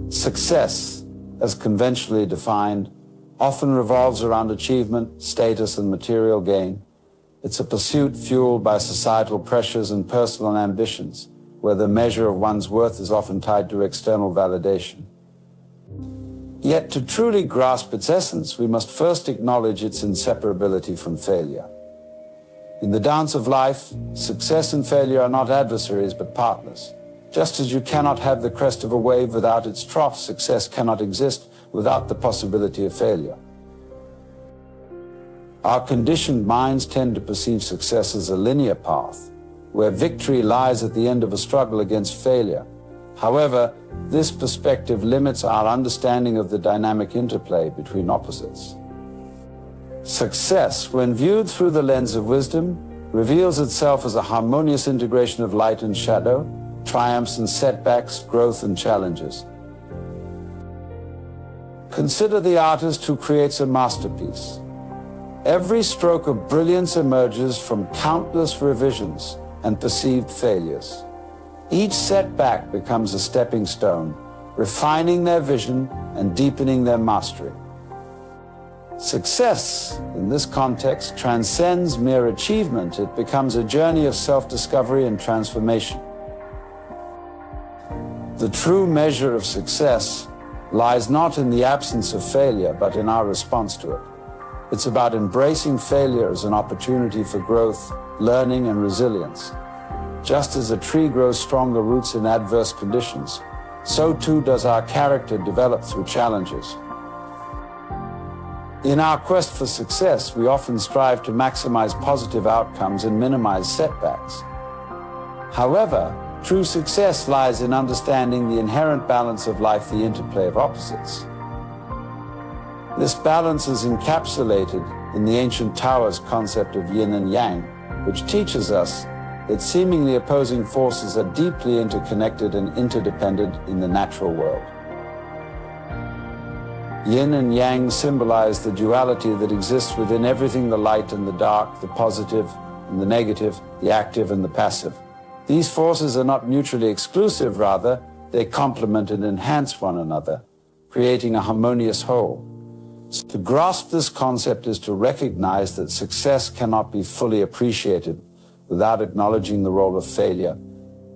Success, as conventionally defined, often revolves around achievement, status, and material gain. It's a pursuit fueled by societal pressures and personal ambitions, where the measure of one's worth is often tied to external validation. Yet to truly grasp its essence, we must first acknowledge its inseparability from failure. In the dance of life, success and failure are not adversaries but partners. Just as you cannot have the crest of a wave without its trough, success cannot exist without the possibility of failure. Our conditioned minds tend to perceive success as a linear path, where victory lies at the end of a struggle against failure. However, this perspective limits our understanding of the dynamic interplay between opposites. Success, when viewed through the lens of wisdom, reveals itself as a harmonious integration of light and shadow, triumphs and setbacks, growth and challenges. Consider the artist who creates a masterpiece. Every stroke of brilliance emerges from countless revisions and perceived failures. Each setback becomes a stepping stone, refining their vision and deepening their mastery. Success, in this context, transcends mere achievement. It becomes a journey of self-discovery and transformation. The true measure of success lies not in the absence of failure, but in our response to it. It's about embracing failure as an opportunity for growth, learning, and resilience. Just as a tree grows stronger roots in adverse conditions, so too does our character develop through challenges. In our quest for success, we often strive to maximize positive outcomes and minimize setbacks. However, true success lies in understanding the inherent balance of life, the interplay of opposites. This balance is encapsulated in the ancient Taoist concept of yin and yang, which teaches us that seemingly opposing forces are deeply interconnected and interdependent in the natural world. Yin and yang symbolize the duality that exists within everything: the light and the dark, the positive and the negative, the active and the passive. These forces are not mutually exclusive, rather, they complement and enhance one another, creating a harmonious whole. To grasp this concept is to recognize that success cannot be fully appreciated without acknowledging the role of failure,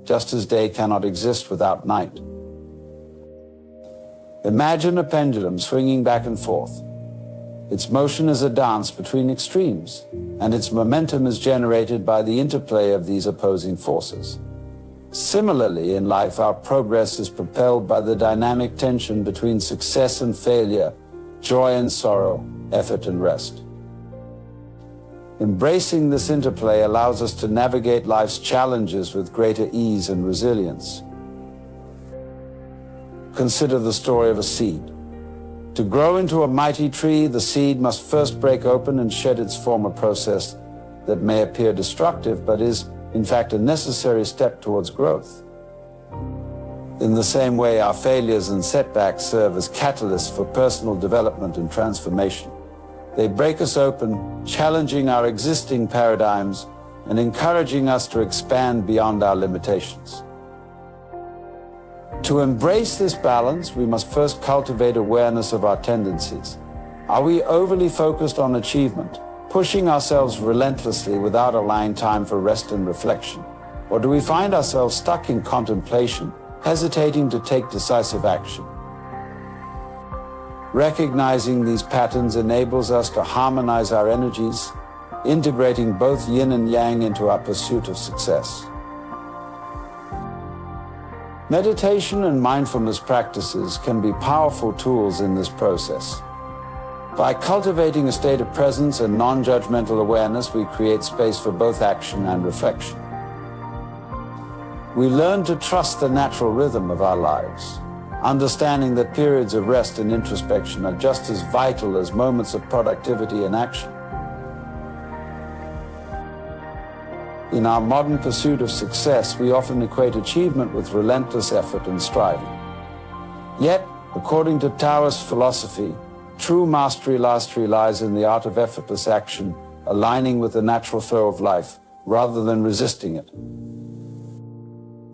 just as day cannot exist without night. Imagine a pendulum swinging back and forth. Its motion is a dance between extremes, and its momentum is generated by the interplay of these opposing forces. Similarly, in life, our progress is propelled by the dynamic tension between success and failure, joy and sorrow, effort and rest. Embracing this interplay allows us to navigate life's challenges with greater ease and resilience. Consider the story of a seed. To grow into a mighty tree, the seed must first break open and shed its former process that may appear destructive, but is, in fact, a necessary step towards growth. In the same way, our failures and setbacks serve as catalysts for personal development and transformation. They break us open, challenging our existing paradigms and encouraging us to expand beyond our limitations. To embrace this balance, we must first cultivate awareness of our tendencies. Are we overly focused on achievement, pushing ourselves relentlessly without allowing time for rest and reflection? Or do we find ourselves stuck in contemplation, hesitating to take decisive action? Recognizing these patterns enables us to harmonize our energies, integrating both yin and yang into our pursuit of success. Meditation and mindfulness practices can be powerful tools in this process. By cultivating a state of presence and non-judgmental awareness, we create space for both action and reflection. We learn to trust the natural rhythm of our lives, understanding that periods of rest and introspection are just as vital as moments of productivity and action. In our modern pursuit of success, we often equate achievement with relentless effort and striving. Yet, according to Taoist philosophy, true mastery lies in the art of effortless action, aligning with the natural flow of life, rather than resisting it.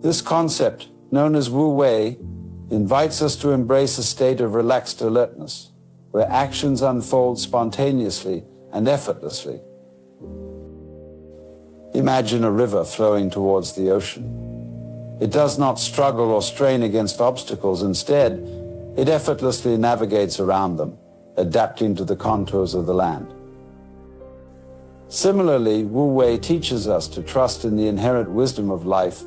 This concept, known as Wu Wei, invites us to embrace a state of relaxed alertness, where actions unfold spontaneously and effortlessly. Imagine a river flowing towards the ocean. It does not struggle or strain against obstacles. Instead, it effortlessly navigates around them, adapting to the contours of the land. Similarly, Wu Wei teaches us to trust in the inherent wisdom of life,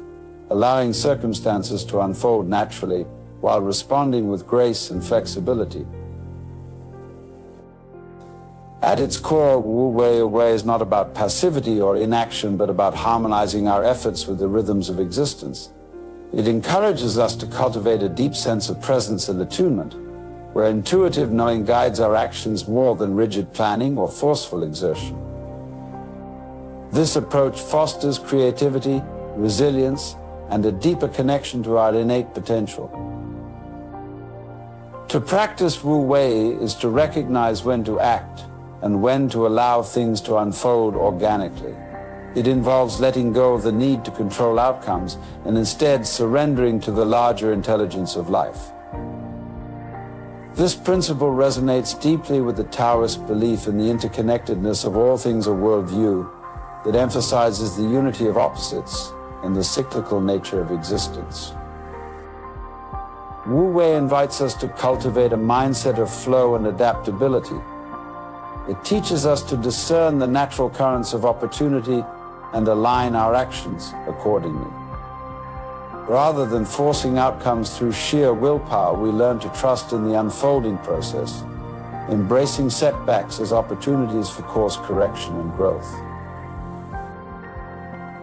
allowing circumstances to unfold naturally while responding with grace and flexibility. At its core, Wu Wei is not about passivity or inaction, but about harmonizing our efforts with the rhythms of existence. It encourages us to cultivate a deep sense of presence and attunement, where intuitive knowing guides our actions more than rigid planning or forceful exertion. This approach fosters creativity, resilience, and a deeper connection to our innate potential. To practice Wu Wei is to recognize when to act and when to allow things to unfold organically. It involves letting go of the need to control outcomes and instead surrendering to the larger intelligence of life. This principle resonates deeply with the Taoist belief in the interconnectedness of all things, a worldview that emphasizes the unity of opposites and the cyclical nature of existence. Wu Wei invites us to cultivate a mindset of flow and adaptability. It teaches us to discern the natural currents of opportunity and align our actions accordingly. Rather than forcing outcomes through sheer willpower, we learn to trust in the unfolding process, embracing setbacks as opportunities for course correction and growth.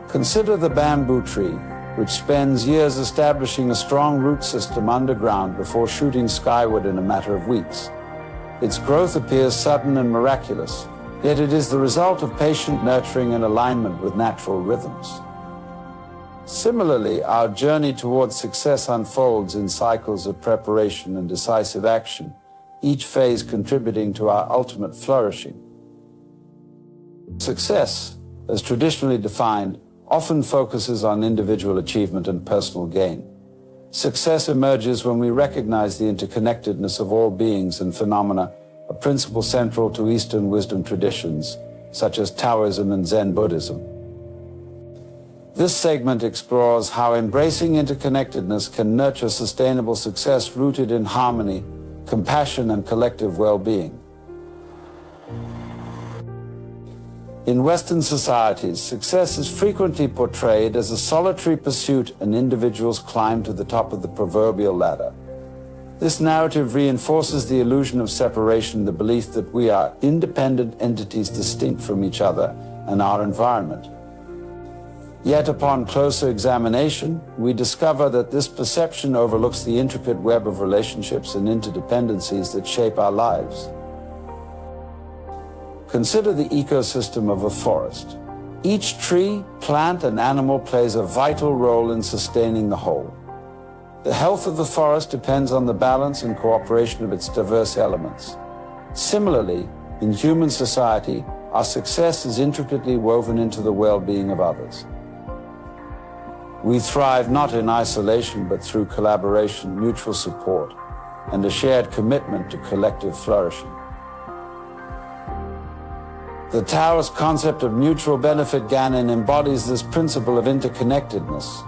Consider the bamboo tree, which spends years establishing a strong root system underground before shooting skyward in a matter of weeks. Its growth appears sudden and miraculous, yet it is the result of patient nurturing and alignment with natural rhythms. Similarly, our journey towards success unfolds in cycles of preparation and decisive action, each phase contributing to our ultimate flourishing. Success, as traditionally defined, often focuses on individual achievement and personal gain. Success emerges when we recognize the interconnectedness of all beings and phenomena, a principle central to Eastern wisdom traditions, such as Taoism and Zen Buddhism. This segment explores how embracing interconnectedness can nurture sustainable success rooted in harmony, compassion, and collective well-being. In Western societies, success is frequently portrayed as a solitary pursuit and individuals climb to the top of the proverbial ladder. This narrative reinforces the illusion of separation, the belief that we are independent entities distinct from each other and our environment. Yet upon closer examination, we discover that this perception overlooks the intricate web of relationships and interdependencies that shape our lives. Consider the ecosystem of a forest. Each tree, plant, and animal plays a vital role in sustaining the whole. The health of the forest depends on the balance and cooperation of its diverse elements. Similarly, in human society, our success is intricately woven into the well-being of others. We thrive not in isolation, but through collaboration, mutual support, and a shared commitment to collective flourishing. The Taoist concept of mutual benefit Ganen embodies this principle of interconnectedness.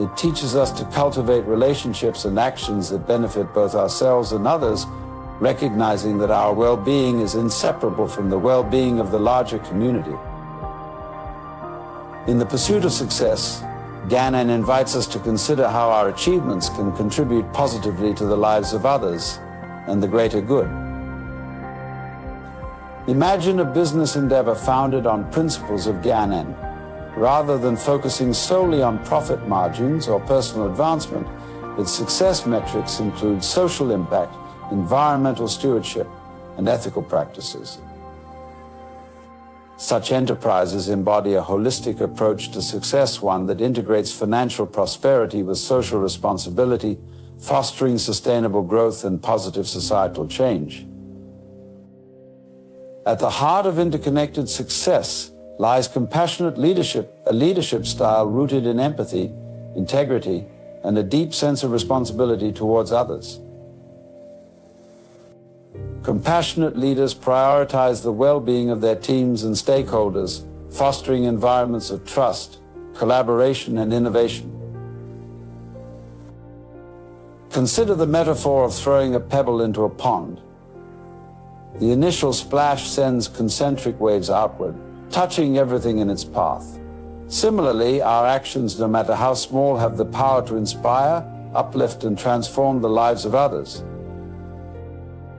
It teaches us to cultivate relationships and actions that benefit both ourselves and others, recognizing that our well-being is inseparable from the well-being of the larger community. In the pursuit of success, Ganen invites us to consider how our achievements can contribute positively to the lives of others and the greater good. Imagine a business endeavor founded on principles of Ganen. Rather than focusing solely on profit margins or personal advancement, its success metrics include social impact, environmental stewardship, and ethical practices. Such enterprises embody a holistic approach to success, one that integrates financial prosperity with social responsibility, fostering sustainable growth and positive societal change. At the heart of interconnected success lies compassionate leadership, a leadership style rooted in empathy, integrity, and a deep sense of responsibility towards others. Compassionate leaders prioritize the well-being of their teams and stakeholders, fostering environments of trust, collaboration, and innovation. Consider the metaphor of throwing a pebble into a pond. The initial splash sends concentric waves outward, touching everything in its path. Similarly, our actions, no matter how small, have the power to inspire, uplift, and transform the lives of others.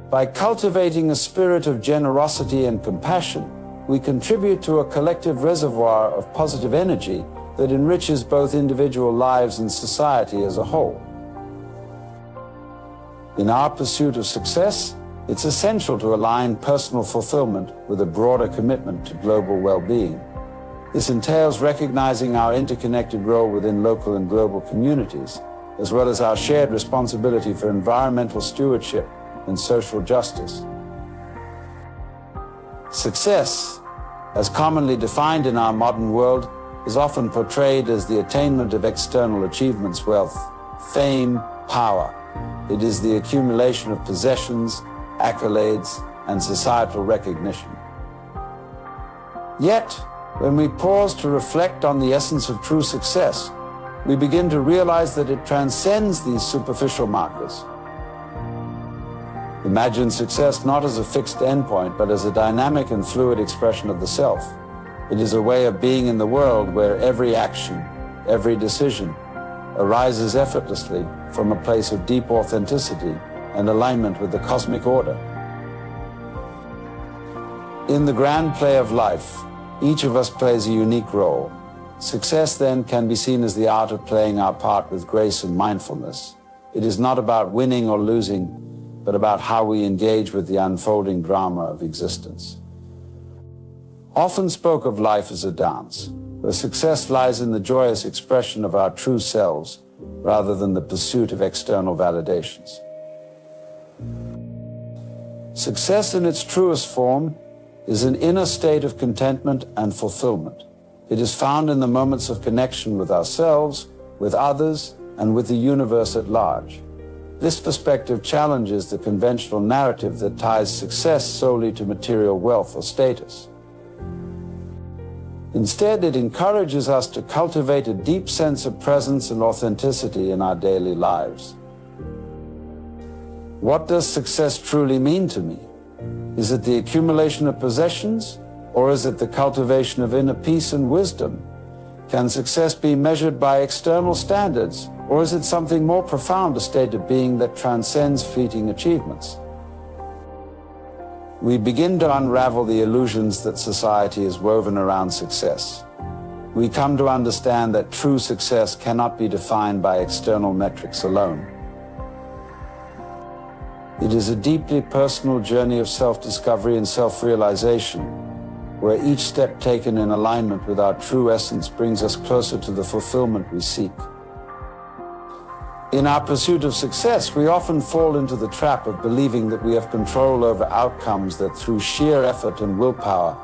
By cultivating a spirit of generosity and compassion, we contribute to a collective reservoir of positive energy that enriches both individual lives and society as a whole. In our pursuit of success, it's essential to align personal fulfillment with a broader commitment to global well-being. This entails recognizing our interconnected role within local and global communities, as well as our shared responsibility for environmental stewardship and social justice. Success, as commonly defined in our modern world, is often portrayed as the attainment of external achievements, wealth, fame, power. It is the accumulation of possessions, accolades, and societal recognition. Yet, when we pause to reflect on the essence of true success, we begin to realize that it transcends these superficial markers. Imagine success not as a fixed endpoint, but as a dynamic and fluid expression of the self. It is a way of being in the world where every action, every decision, arises effortlessly from a place of deep authenticity and alignment with the cosmic order. In the grand play of life, each of us plays a unique role. Success then can be seen as the art of playing our part with grace and mindfulness. It is not about winning or losing, but about how we engage with the unfolding drama of existence. Often spoke of life as a dance, where success lies in the joyous expression of our true selves, rather than the pursuit of external validations. Success in its truest form is an inner state of contentment and fulfillment. It is found in the moments of connection with ourselves, with others, and with the universe at large. This perspective challenges the conventional narrative that ties success solely to material wealth or status. Instead, it encourages us to cultivate a deep sense of presence and authenticity in our daily lives. What does success truly mean to me? Is it the accumulation of possessions, or is it the cultivation of inner peace and wisdom? Can success be measured by external standards, or is it something more profound, a state of being that transcends fleeting achievements? We begin to unravel the illusions that society has woven around success. We come to understand that true success cannot be defined by external metrics alone. It is a deeply personal journey of self-discovery and self-realization, where each step taken in alignment with our true essence brings us closer to the fulfillment we seek. In our pursuit of success, we often fall into the trap of believing that we have control over outcomes, that through sheer effort and willpower,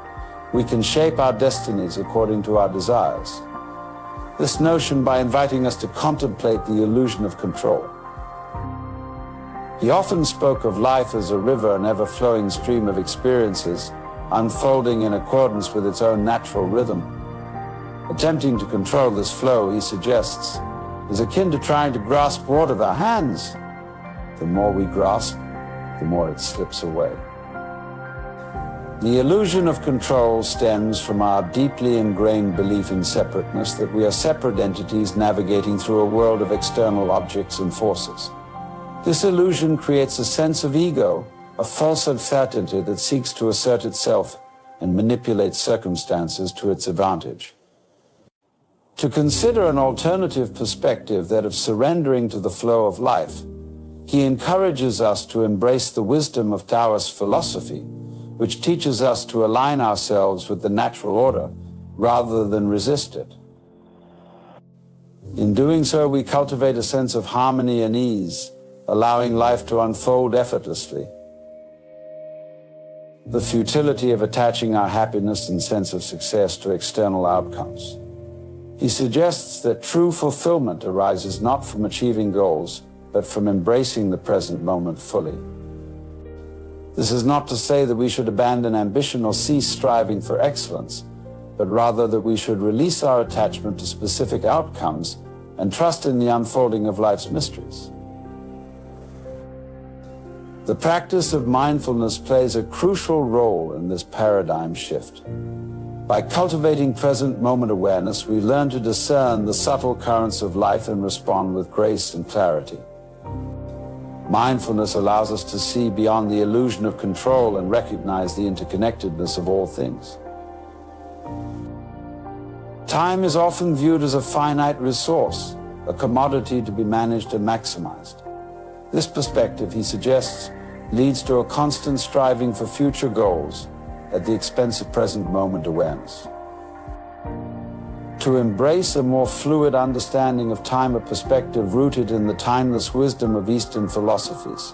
we can shape our destinies according to our desires. This notion by inviting us to contemplate the illusion of control. He often spoke of life as a river, an ever-flowing stream of experiences, unfolding in accordance with its own natural rhythm. Attempting to control this flow, he suggests, is akin to trying to grasp water with our hands. The more we grasp, the more it slips away. The illusion of control stems from our deeply ingrained belief in separateness, that we are separate entities navigating through a world of external objects and forces. This illusion creates a sense of ego, a false certainty that seeks to assert itself and manipulate circumstances to its advantage. To consider an alternative perspective, that of surrendering to the flow of life, he encourages us to embrace the wisdom of Taoist philosophy, which teaches us to align ourselves with the natural order rather than resist it. In doing so, we cultivate a sense of harmony and ease, allowing life to unfold effortlessly. The futility of attaching our happiness and sense of success to external outcomes. He suggests that true fulfillment arises not from achieving goals, but from embracing the present moment fully. This is not to say that we should abandon ambition or cease striving for excellence, but rather that we should release our attachment to specific outcomes and trust in the unfolding of life's mysteries. The practice of mindfulness plays a crucial role in this paradigm shift. By cultivating present moment awareness, we learn to discern the subtle currents of life and respond with grace and clarity. Mindfulness allows us to see beyond the illusion of control and recognize the interconnectedness of all things. Time is often viewed as a finite resource, a commodity to be managed and maximized. This perspective, he suggests, leads to a constant striving for future goals at the expense of present moment awareness. To embrace a more fluid understanding of time, a perspective rooted in the timeless wisdom of Eastern philosophies,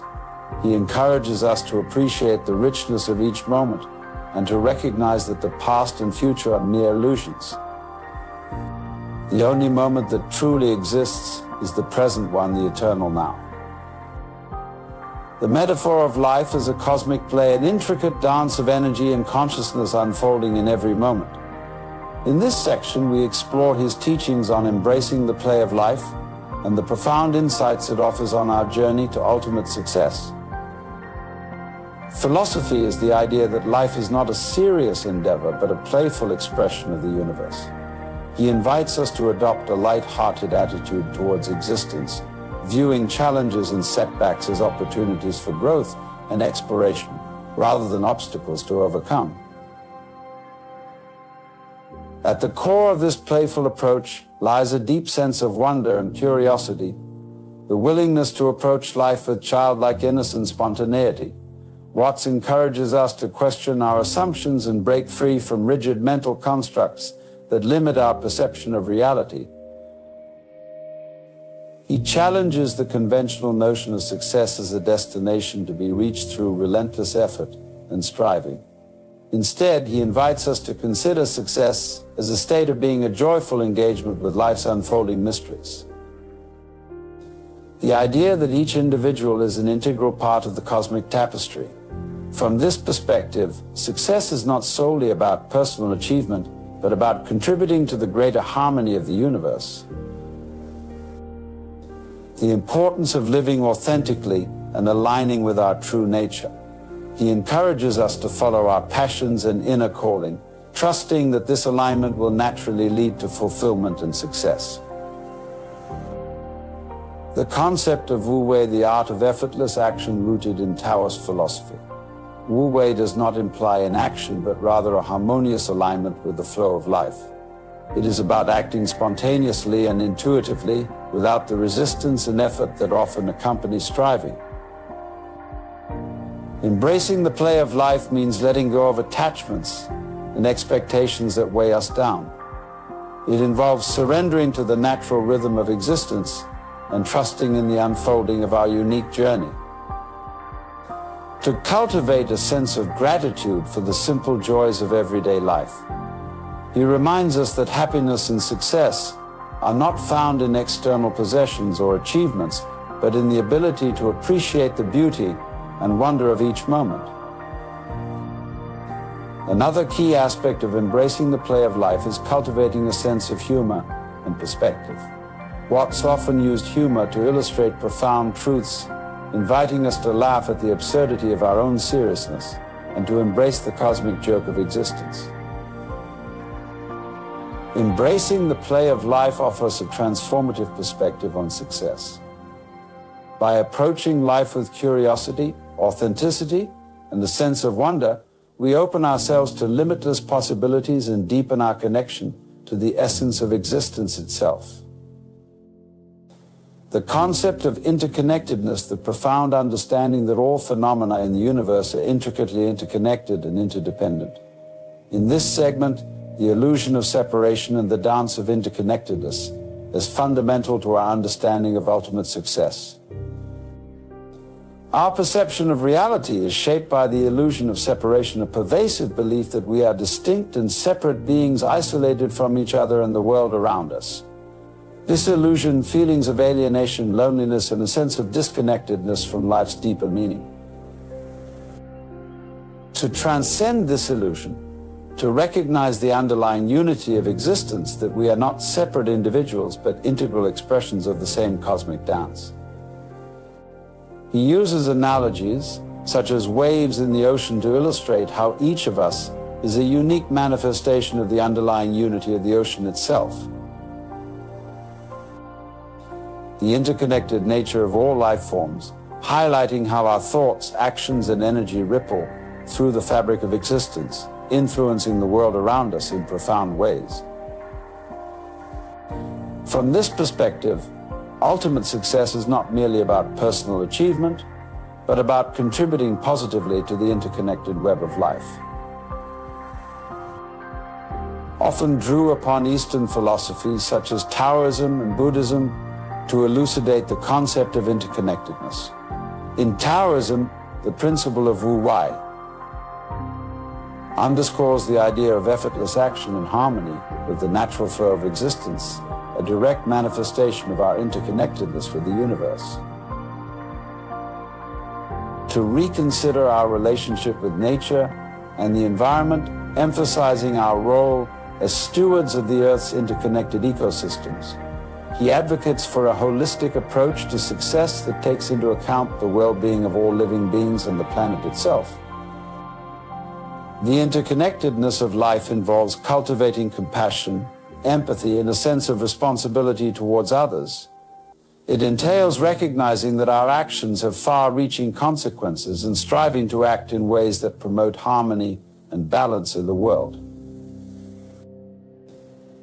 he encourages us to appreciate the richness of each moment and to recognize that the past and future are mere illusions. The only moment that truly exists is the present one, the eternal now. The metaphor of life is a cosmic play, an intricate dance of energy and consciousness unfolding in every moment. In this section, we explore his teachings on embracing the play of life and the profound insights it offers on our journey to ultimate success. Philosophy is the idea that life is not a serious endeavor, but a playful expression of the universe. He invites us to adopt a light-hearted attitude towards existence, viewing challenges and setbacks as opportunities for growth and exploration, rather than obstacles to overcome. At the core of this playful approach lies a deep sense of wonder and curiosity, the willingness to approach life with childlike innocence and spontaneity. Watts encourages us to question our assumptions and break free from rigid mental constructs that limit our perception of reality. He challenges the conventional notion of success as a destination to be reached through relentless effort and striving. Instead, he invites us to consider success as a state of being a joyful engagement with life's unfolding mysteries. The idea that each individual is an integral part of the cosmic tapestry. From this perspective, success is not solely about personal achievement, but about contributing to the greater harmony of the universe. The importance of living authentically and aligning with our true nature. He encourages us to follow our passions and inner calling, trusting that this alignment will naturally lead to fulfillment and success. The concept of Wu Wei, the art of effortless action rooted in Taoist philosophy. Wu Wei does not imply inaction, but rather a harmonious alignment with the flow of life. It is about acting spontaneously and intuitively without the resistance and effort that often accompany striving. Embracing the play of life means letting go of attachments and expectations that weigh us down. It involves surrendering to the natural rhythm of existence and trusting in the unfolding of our unique journey. To cultivate a sense of gratitude for the simple joys of everyday life. He reminds us that happiness and success are not found in external possessions or achievements, but in the ability to appreciate the beauty and wonder of each moment. Another key aspect of embracing the play of life is cultivating a sense of humor and perspective. Watts often used humor to illustrate profound truths, inviting us to laugh at the absurdity of our own seriousness and to embrace the cosmic joke of existence. Embracing the play of life offers a transformative perspective on success. By approaching life with curiosity, authenticity, and a sense of wonder, we open ourselves to limitless possibilities and deepen our connection to the essence of existence itself. The concept of interconnectedness, the profound understanding that all phenomena in the universe are intricately interconnected and interdependent. In this segment, the illusion of separation and the dance of interconnectedness is fundamental to our understanding of ultimate success. Our perception of reality is shaped by the illusion of separation, a pervasive belief that we are distinct and separate beings isolated from each other and the world around us. This illusion, feelings of alienation, loneliness, and a sense of disconnectedness from life's deeper meaning. To transcend this illusion, to recognize the underlying unity of existence, that we are not separate individuals but integral expressions of the same cosmic dance. He uses analogies such as waves in the ocean to illustrate how each of us is a unique manifestation of the underlying unity of the ocean itself. The interconnected nature of all life forms, highlighting how our thoughts, actions, and energy ripple through the fabric of existence, influencing the world around us in profound ways. From this perspective, ultimate success is not merely about personal achievement, but about contributing positively to the interconnected web of life. Often drew upon Eastern philosophies such as Taoism and Buddhism to elucidate the concept of interconnectedness. In Taoism, the principle of wu-wei underscores the idea of effortless action in harmony with the natural flow of existence, a direct manifestation of our interconnectedness with the universe. To reconsider our relationship with nature and the environment, emphasizing our role as stewards of the Earth's interconnected ecosystems. He advocates for a holistic approach to success that takes into account the well-being of all living beings and the planet itself. The interconnectedness of life involves cultivating compassion, empathy, and a sense of responsibility towards others. It entails recognizing that our actions have far-reaching consequences and striving to act in ways that promote harmony and balance in the world.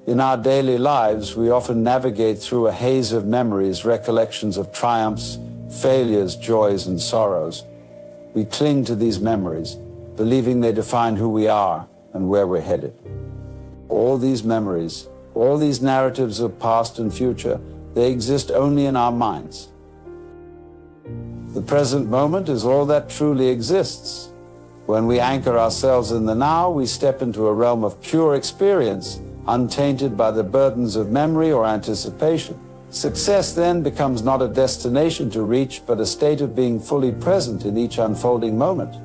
In our daily lives, we often navigate through a haze of memories, recollections of triumphs, failures, joys, and sorrows. We cling to these memories, believing they define who we are and where we're headed. All these memories, all these narratives of past and future, they exist only in our minds. The present moment is all that truly exists. When we anchor ourselves in the now, we step into a realm of pure experience, untainted by the burdens of memory or anticipation. Success then becomes not a destination to reach, but a state of being fully present in each unfolding moment.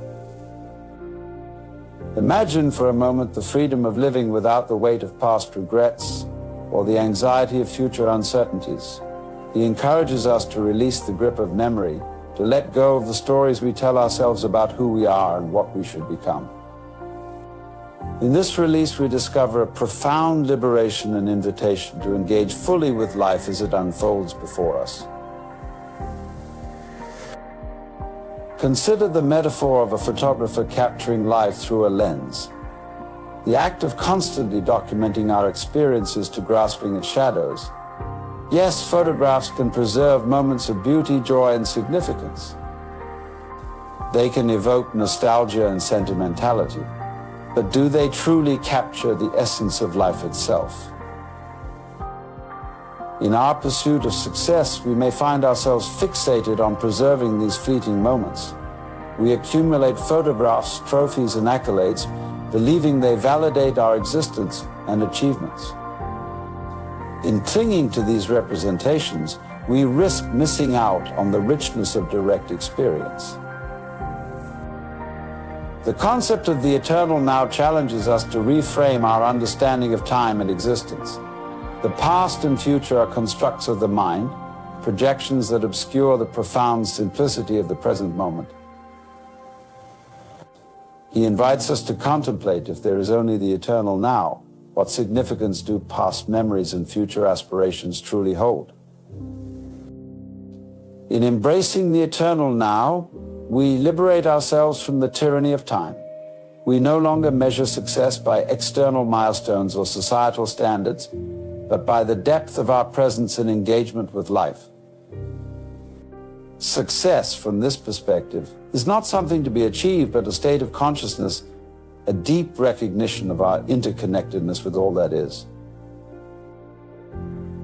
Imagine for a moment the freedom of living without the weight of past regrets or the anxiety of future uncertainties. He encourages us to release the grip of memory, to let go of the stories we tell ourselves about who we are and what we should become. In this release, we discover a profound liberation and invitation to engage fully with life as it unfolds before us. Consider the metaphor of a photographer capturing life through a lens. The act of constantly documenting our experiences to grasping at shadows. Yes, photographs can preserve moments of beauty, joy, and significance. They can evoke nostalgia and sentimentality. But do they truly capture the essence of life itself? In our pursuit of success, we may find ourselves fixated on preserving these fleeting moments. We accumulate photographs, trophies, and accolades, believing they validate our existence and achievements. In clinging to these representations, we risk missing out on the richness of direct experience. The concept of the eternal now challenges us to reframe our understanding of time and existence. The past and future are constructs of the mind, projections that obscure the profound simplicity of the present moment. He invites us to contemplate, if there is only the eternal now, what significance do past memories and future aspirations truly hold? In embracing the eternal now, we liberate ourselves from the tyranny of time. We no longer measure success by external milestones or societal standards, but by the depth of our presence and engagement with life. Success, from this perspective, is not something to be achieved, but a state of consciousness, a deep recognition of our interconnectedness with all that is.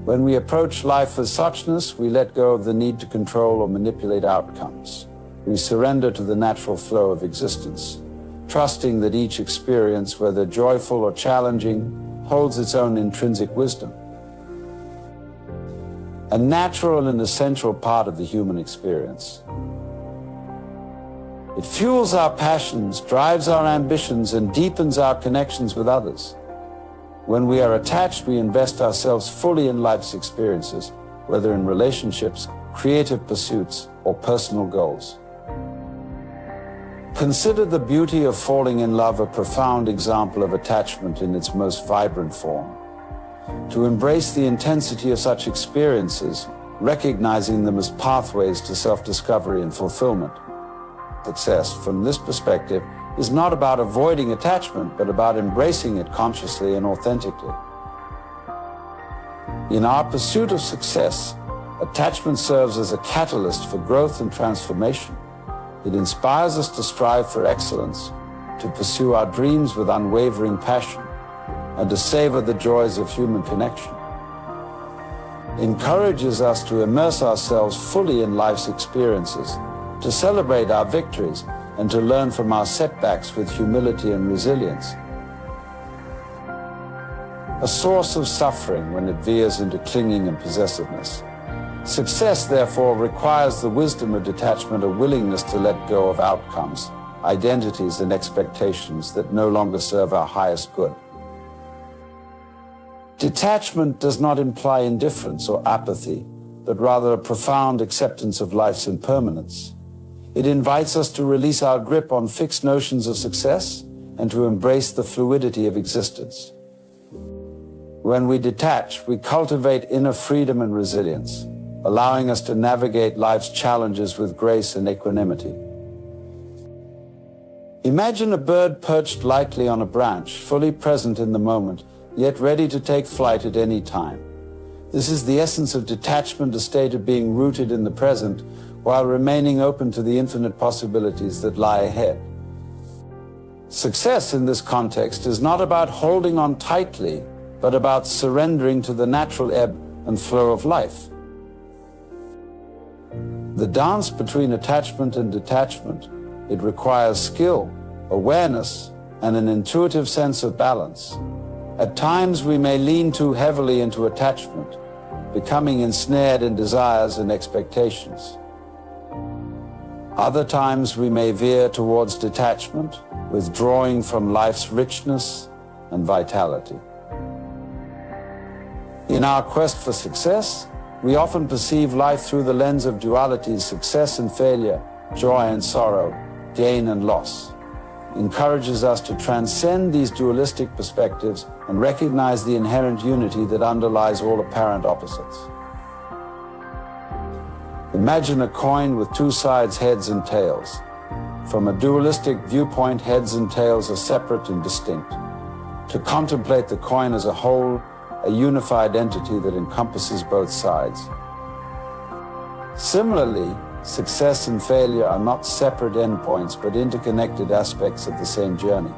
When we approach life with suchness, we let go of the need to control or manipulate outcomes. we surrender to the natural flow of existence, trusting that each experience, whether joyful or challenging, holds its own intrinsic wisdom. A natural and essential part of the human experience. It fuels our passions, drives our ambitions, and deepens our connections with others. When we are attached, we invest ourselves fully in life's experiences, whether in relationships, creative pursuits, or personal goals. Consider the beauty of falling in love, a profound example of attachment in its most vibrant form. To embrace the intensity of such experiences, recognizing them as pathways to self-discovery and fulfillment. Success, from this perspective, is not about avoiding attachment, but about embracing it consciously and authentically. In our pursuit of success, attachment serves as a catalyst for growth and transformation. It inspires us to strive for excellence, to pursue our dreams with unwavering passion, and to savor the joys of human connection. It encourages us to immerse ourselves fully in life's experiences, to celebrate our victories, and to learn from our setbacks with humility and resilience. A source of suffering when it veers into clinging and possessiveness. Success, therefore, requires the wisdom of detachment, a willingness to let go of outcomes, identities, and expectations that no longer serve our highest good. Detachment does not imply indifference or apathy, but rather a profound acceptance of life's impermanence. It invites us to release our grip on fixed notions of success and to embrace the fluidity of existence. When we detach, we cultivate inner freedom and resilience, allowing us to navigate life's challenges with grace and equanimity. Imagine a bird perched lightly on a branch, fully present in the moment, yet ready to take flight at any time. This is the essence of detachment, a state of being rooted in the present, while remaining open to the infinite possibilities that lie ahead. Success in this context is not about holding on tightly, but about surrendering to the natural ebb and flow of life. The dance between attachment and detachment, it requires skill, awareness, and an intuitive sense of balance. At times we may lean too heavily into attachment, becoming ensnared in desires and expectations. Other times we may veer towards detachment, withdrawing from life's richness and vitality. In our quest for success, we often perceive life through the lens of dualities, success and failure, joy and sorrow, gain and loss. It encourages us to transcend these dualistic perspectives and recognize the inherent unity that underlies all apparent opposites. Imagine a coin with two sides, heads and tails. From a dualistic viewpoint, heads and tails are separate and distinct. To contemplate the coin as a whole, a unified entity that encompasses both sides. Similarly, success and failure are not separate endpoints, but interconnected aspects of the same journey.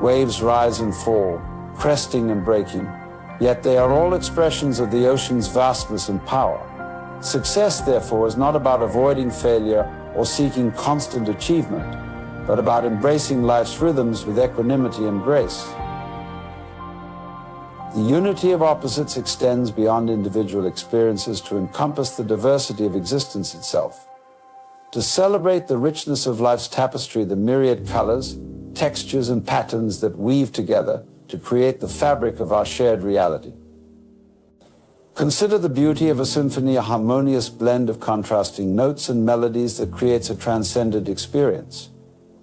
Waves rise and fall, cresting and breaking, yet they are all expressions of the ocean's vastness and power. Success, therefore, is not about avoiding failure or seeking constant achievement, but about embracing life's rhythms with equanimity and grace. The unity of opposites extends beyond individual experiences to encompass the diversity of existence itself. To celebrate the richness of life's tapestry, the myriad colors, textures, and patterns that weave together to create the fabric of our shared reality. Consider the beauty of a symphony, a harmonious blend of contrasting notes and melodies that creates a transcendent experience.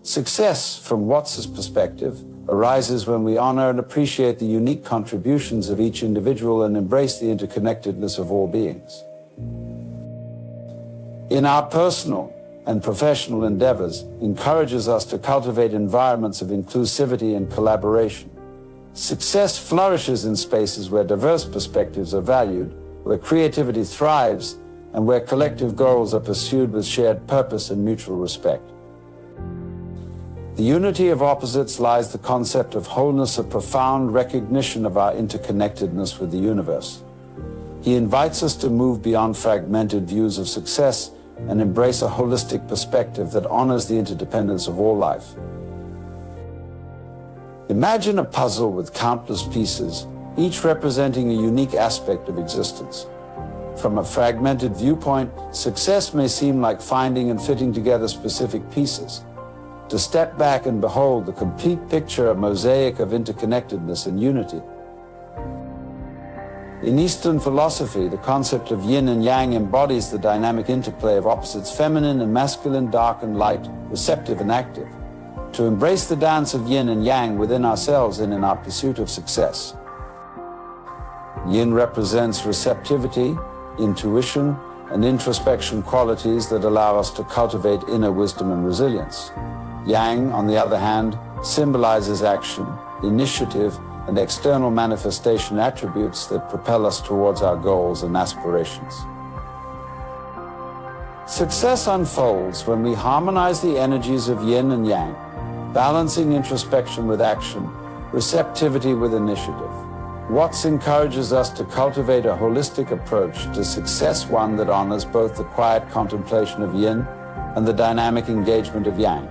Success, from Watts's perspective, arises when we honor and appreciate the unique contributions of each individual and embrace the interconnectedness of all beings. In our personal and professional endeavors, encourages us to cultivate environments of inclusivity and collaboration. Success flourishes in spaces where diverse perspectives are valued, where creativity thrives, and where collective goals are pursued with shared purpose and mutual respect. The unity of opposites lies the concept of wholeness, a profound recognition of our interconnectedness with the universe. He invites us to move beyond fragmented views of success and embrace a holistic perspective that honors the interdependence of all life. Imagine a puzzle with countless pieces, each representing a unique aspect of existence. From a fragmented viewpoint, success may seem like finding and fitting together specific pieces. To step back and behold the complete picture, a mosaic of interconnectedness and unity. In Eastern philosophy, the concept of yin and yang embodies the dynamic interplay of opposites, feminine and masculine, dark and light, receptive and active. To embrace the dance of yin and yang within ourselves and in our pursuit of success. Yin represents receptivity, intuition, and introspection, qualities that allow us to cultivate inner wisdom and resilience. Yang, on the other hand, symbolizes action, initiative, and external manifestation, attributes that propel us towards our goals and aspirations. Success unfolds when we harmonize the energies of yin and yang, balancing introspection with action, receptivity with initiative. Watts encourages us to cultivate a holistic approach to success, one that honors both the quiet contemplation of yin and the dynamic engagement of yang.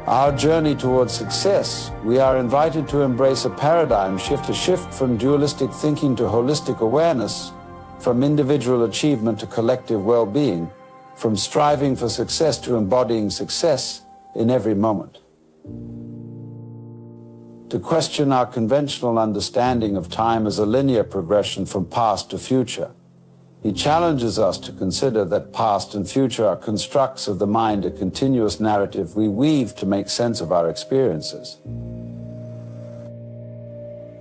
Our journey towards success, we are invited to embrace a paradigm shift, a shift from dualistic thinking to holistic awareness, from individual achievement to collective well-being, from striving for success to embodying success in every moment. To question our conventional understanding of time as a linear progression from past to future, he challenges us to consider that past and future are constructs of the mind, a continuous narrative we weave to make sense of our experiences.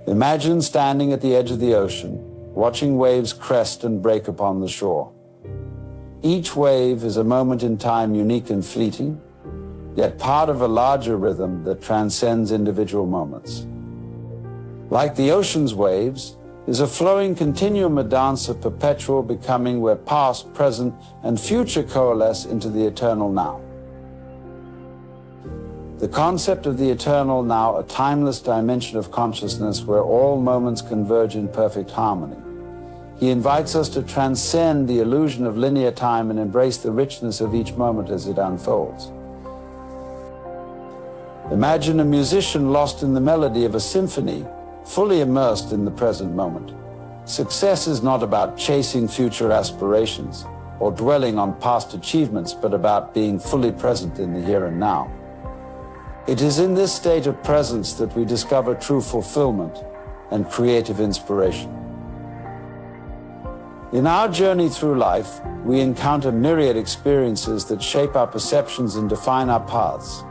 Imagine standing at the edge of the ocean, watching waves crest and break upon the shore. Each wave is a moment in time, unique and fleeting, yet part of a larger rhythm that transcends individual moments. Like the ocean's waves, is a flowing continuum, a dance of perpetual becoming where past, present, and future coalesce into the eternal now. The concept of the eternal now, a timeless dimension of consciousness where all moments converge in perfect harmony. He invites us to transcend the illusion of linear time and embrace the richness of each moment as it unfolds. Imagine a musician lost in the melody of a symphony, fully immersed in the present moment. Success is not about chasing future aspirations or dwelling on past achievements, but about being fully present in the here and now. It is in this state of presence that we discover true fulfillment and creative inspiration. In our journey through life, we encounter myriad experiences that shape our perceptions and define our paths.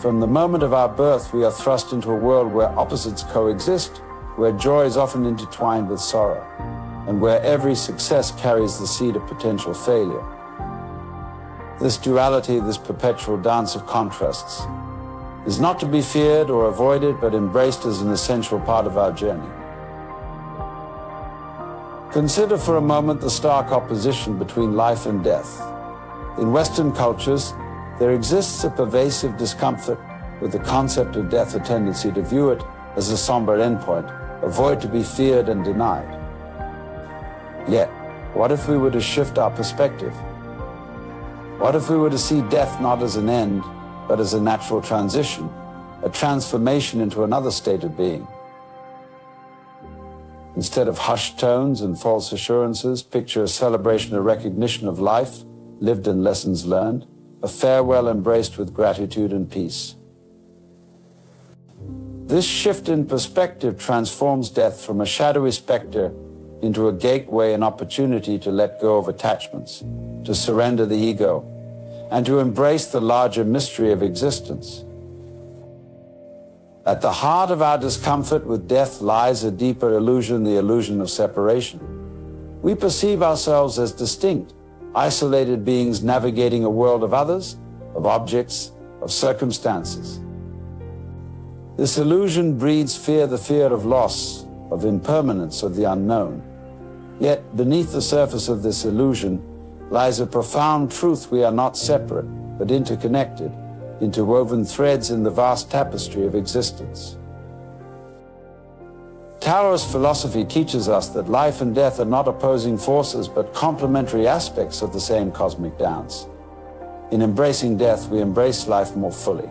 From the moment of our birth, we are thrust into a world where opposites coexist, where joy is often intertwined with sorrow, and where every success carries the seed of potential failure. This duality, this perpetual dance of contrasts, is not to be feared or avoided, but embraced as an essential part of our journey. Consider for a moment the stark opposition between life and death. In Western cultures, there exists a pervasive discomfort with the concept of death, a tendency to view it as a somber endpoint, a void to be feared and denied. Yet, what if we were to shift our perspective? What if we were to see death not as an end, but as a natural transition, a transformation into another state of being? Instead of hushed tones and false assurances, picture a celebration, a recognition of life, lived and lessons learned, a farewell embraced with gratitude and peace. This shift in perspective transforms death from a shadowy specter into a gateway, an opportunity to let go of attachments, to surrender the ego, and to embrace the larger mystery of existence. At the heart of our discomfort with death lies a deeper illusion, the illusion of separation. We perceive ourselves as distinct, isolated beings navigating a world of others, of objects, of circumstances. This illusion breeds fear, the fear of loss, of impermanence, of the unknown. Yet beneath the surface of this illusion lies a profound truth: we are not separate, but interconnected, interwoven threads in the vast tapestry of existence. Taoist philosophy teaches us that life and death are not opposing forces but complementary aspects of the same cosmic dance. In embracing death, we embrace life more fully.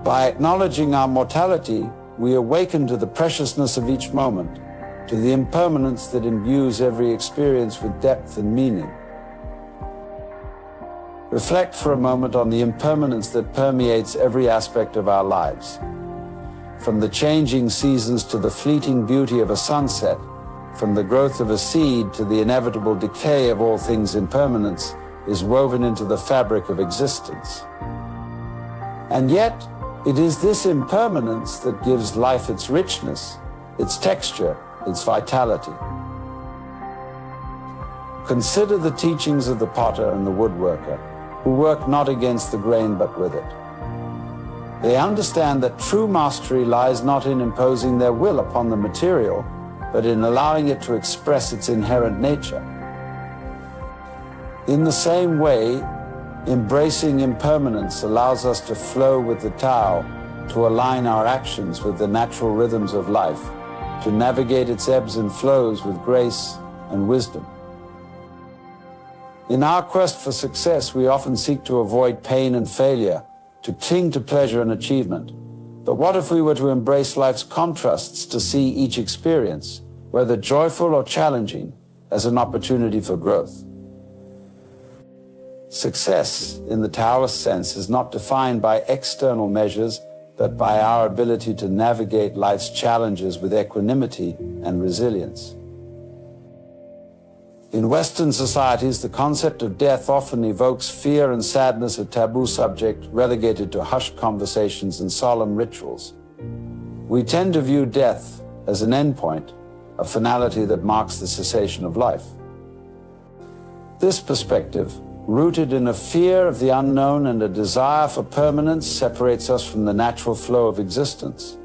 By acknowledging our mortality, we awaken to the preciousness of each moment, to the impermanence that imbues every experience with depth and meaning. Reflect for a moment on the impermanence that permeates every aspect of our lives. From the changing seasons to the fleeting beauty of a sunset, from the growth of a seed to the inevitable decay of all things, impermanence is woven into the fabric of existence. And yet, it is this impermanence that gives life its richness, its texture, its vitality. Consider the teachings of the potter and the woodworker, who work not against the grain but with it. They understand that true mastery lies not in imposing their will upon the material, but in allowing it to express its inherent nature. In the same way, embracing impermanence allows us to flow with the Tao, to align our actions with the natural rhythms of life, to navigate its ebbs and flows with grace and wisdom. In our quest for success, we often seek to avoid pain and failure, to cling to pleasure and achievement. But what if we were to embrace life's contrasts, to see each experience, whether joyful or challenging, as an opportunity for growth? Success, in the Taoist sense, is not defined by external measures, but by our ability to navigate life's challenges with equanimity and resilience. In Western societies, the concept of death often evokes fear and sadness, a taboo subject relegated to hushed conversations and solemn rituals. We tend to view death as an endpoint, a finality that marks the cessation of life. This perspective, rooted in a fear of the unknown and a desire for permanence, separates us from the natural flow of existence.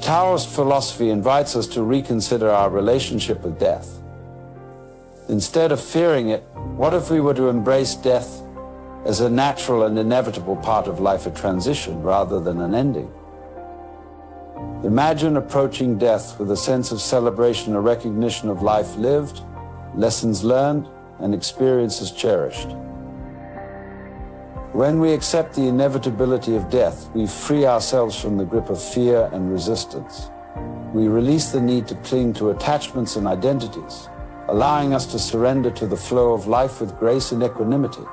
Taoist philosophy invites us to reconsider our relationship with death. Instead of fearing it, what if we were to embrace death as a natural and inevitable part of life, a transition rather than an ending? Imagine approaching death with a sense of celebration, a recognition of life lived, lessons learned, and experiences cherished. When we accept the inevitability of death, we free ourselves from the grip of fear and resistance. We release the need to cling to attachments and identities, allowing us to surrender to the flow of life with grace and equanimity.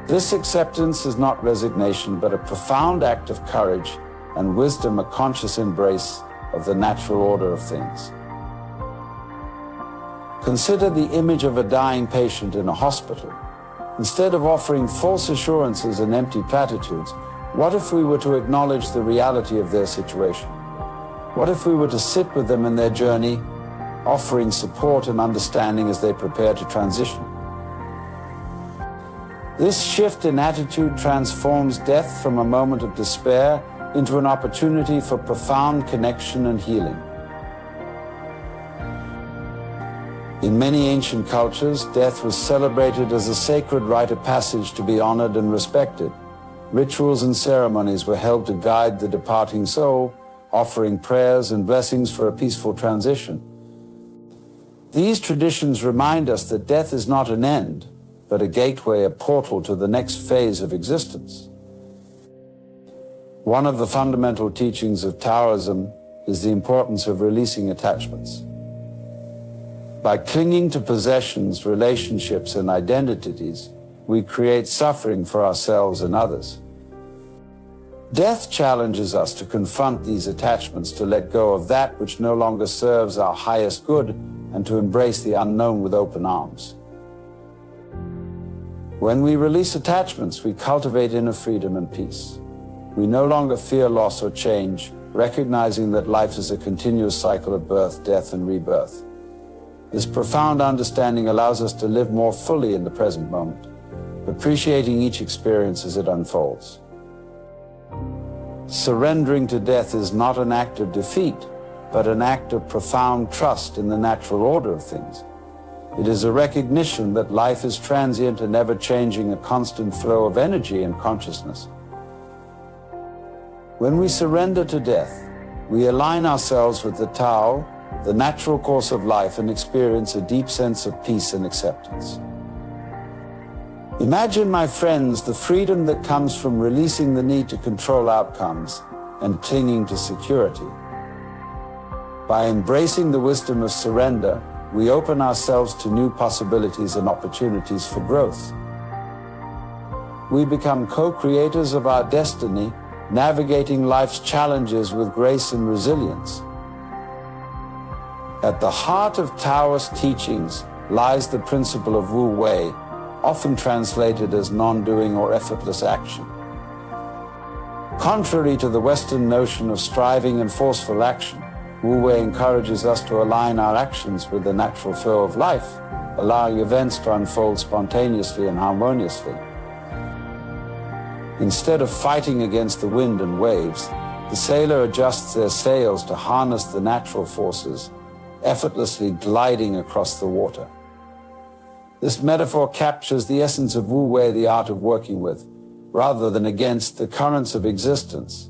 This acceptance is not resignation, but a profound act of courage and wisdom, a conscious embrace of the natural order of things. Consider the image of a dying patient in a hospital. Instead of offering false assurances and empty platitudes, what if we were to acknowledge the reality of their situation? What if we were to sit with them in their journey, offering support and understanding as they prepare to transition? This shift in attitude transforms death from a moment of despair into an opportunity for profound connection and healing. In many ancient cultures, death was celebrated as a sacred rite of passage to be honored and respected. Rituals and ceremonies were held to guide the departing soul, offering prayers and blessings for a peaceful transition. These traditions remind us that death is not an end, but a gateway, a portal to the next phase of existence. One of the fundamental teachings of Taoism is the importance of releasing attachments. By clinging to possessions, relationships, and identities, we create suffering for ourselves and others. Death challenges us to confront these attachments, to let go of that which no longer serves our highest good, and to embrace the unknown with open arms. When we release attachments, we cultivate inner freedom and peace. We no longer fear loss or change, recognizing that life is a continuous cycle of birth, death, and rebirth. This profound understanding allows us to live more fully in the present moment, appreciating each experience as it unfolds. Surrendering to death is not an act of defeat, but an act of profound trust in the natural order of things. It is a recognition that life is transient and ever-changing, a constant flow of energy and consciousness. When we surrender to death, we align ourselves with the Tao, the natural course of life, and experience a deep sense of peace and acceptance. Imagine, my friends, the freedom that comes from releasing the need to control outcomes and clinging to security. By embracing the wisdom of surrender, we open ourselves to new possibilities and opportunities for growth. We become co-creators of our destiny, navigating life's challenges with grace and resilience. At the heart of Taoist teachings lies the principle of Wu Wei, often translated as non-doing or effortless action. Contrary to the Western notion of striving and forceful action, Wu Wei encourages us to align our actions with the natural flow of life, allowing events to unfold spontaneously and harmoniously. Instead of fighting against the wind and waves, the sailor adjusts their sails to harness the natural forces, effortlessly gliding across the water. This metaphor captures the essence of Wu Wei, the art of working with, rather than against, the currents of existence.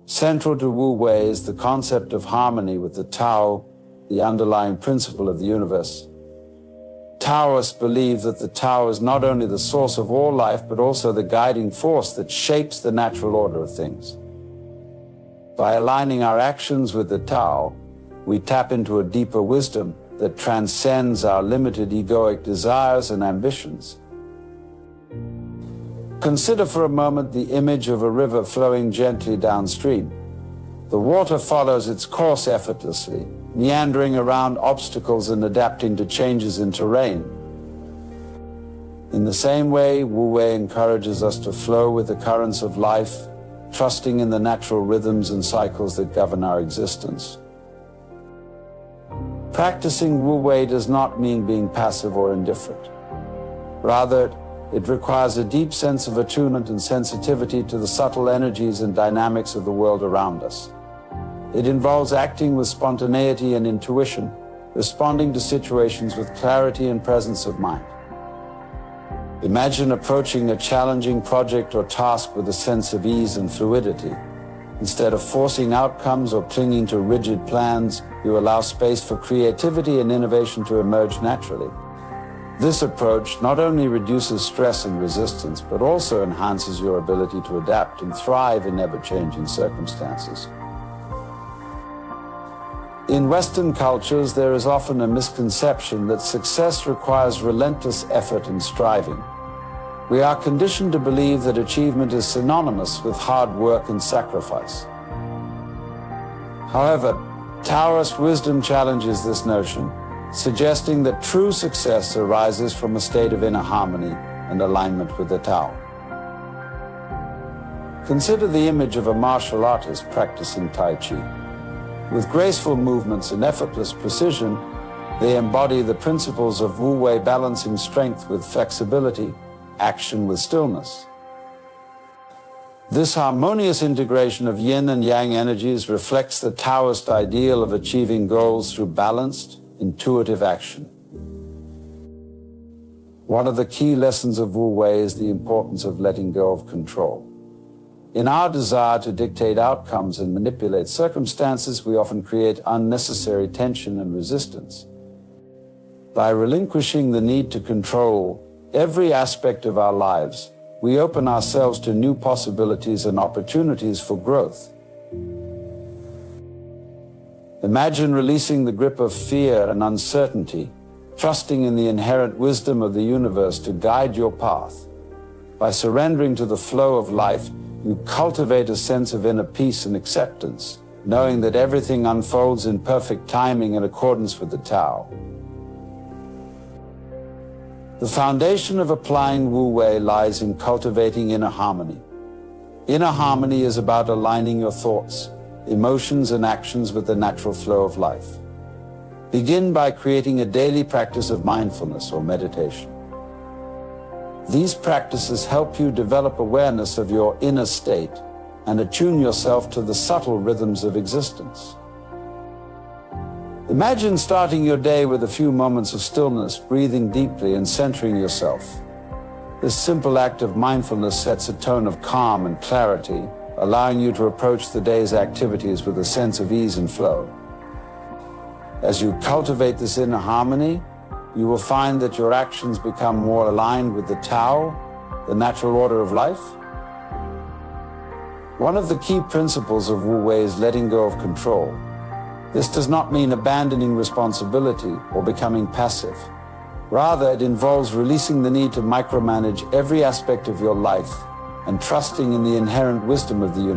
Central to Wu Wei is the concept of harmony with the Tao, the underlying principle of the universe. Taoists believe that the Tao is not only the source of all life, but also the guiding force that shapes the natural order of things. By aligning our actions with the Tao, we tap into a deeper wisdom that transcends our limited egoic desires and ambitions. Consider for a moment the image of a river flowing gently downstream. The water follows its course effortlessly, meandering around obstacles and adapting to changes in terrain. In the same way, Wu Wei encourages us to flow with the currents of life, trusting in the natural rhythms and cycles that govern our existence. Practicing Wu Wei does not mean being passive or indifferent. Rather, it requires a deep sense of attunement and sensitivity to the subtle energies and dynamics of the world around us. It involves acting with spontaneity and intuition, responding to situations with clarity and presence of mind. Imagine approaching a challenging project or task with a sense of ease and fluidity. Instead of forcing outcomes or clinging to rigid plans, you allow space for creativity and innovation to emerge naturally. This approach not only reduces stress and resistance, but also enhances your ability to adapt and thrive in ever-changing circumstances. In Western cultures, there is often a misconception that success requires relentless effort and striving. We are conditioned to believe that achievement is synonymous with hard work and sacrifice. However, Taoist wisdom challenges this notion, suggesting that true success arises from a state of inner harmony and alignment with the Tao. Consider the image of a martial artist practicing Tai Chi. With graceful movements and effortless precision, they embody the principles of Wu Wei, balancing strength with flexibility, action with stillness. This harmonious integration of yin and yang energies reflects the Taoist ideal of achieving goals through balanced, intuitive action. One of the key lessons of Wu Wei is the importance of letting go of control. In our desire to dictate outcomes and manipulate circumstances, we often create unnecessary tension and resistance. By relinquishing the need to control every aspect of our lives, we open ourselves to new possibilities and opportunities for growth. Imagine releasing the grip of fear and uncertainty, trusting in the inherent wisdom of the universe to guide your path. By surrendering to the flow of life, you cultivate a sense of inner peace and acceptance, knowing that everything unfolds in perfect timing in accordance with the Tao. The foundation of applying Wu Wei lies in cultivating inner harmony. Inner harmony is about aligning your thoughts, emotions, and actions with the natural flow of life. Begin by creating a daily practice of mindfulness or meditation. These practices help you develop awareness of your inner state and attune yourself to the subtle rhythms of existence. Imagine starting your day with a few moments of stillness, breathing deeply and centering yourself. This simple act of mindfulness sets a tone of calm and clarity, allowing you to approach the day's activities with a sense of ease and flow. As you cultivate this inner harmony, you will find that your actions become more aligned with the Tao, the natural order of life. One of the key principles of Wu Wei is letting go of control. This does not mean abandoning responsibility or becoming passive. Rather, it involves releasing the need to micromanage every aspect of your life and trusting in the inherent wisdom of the universe.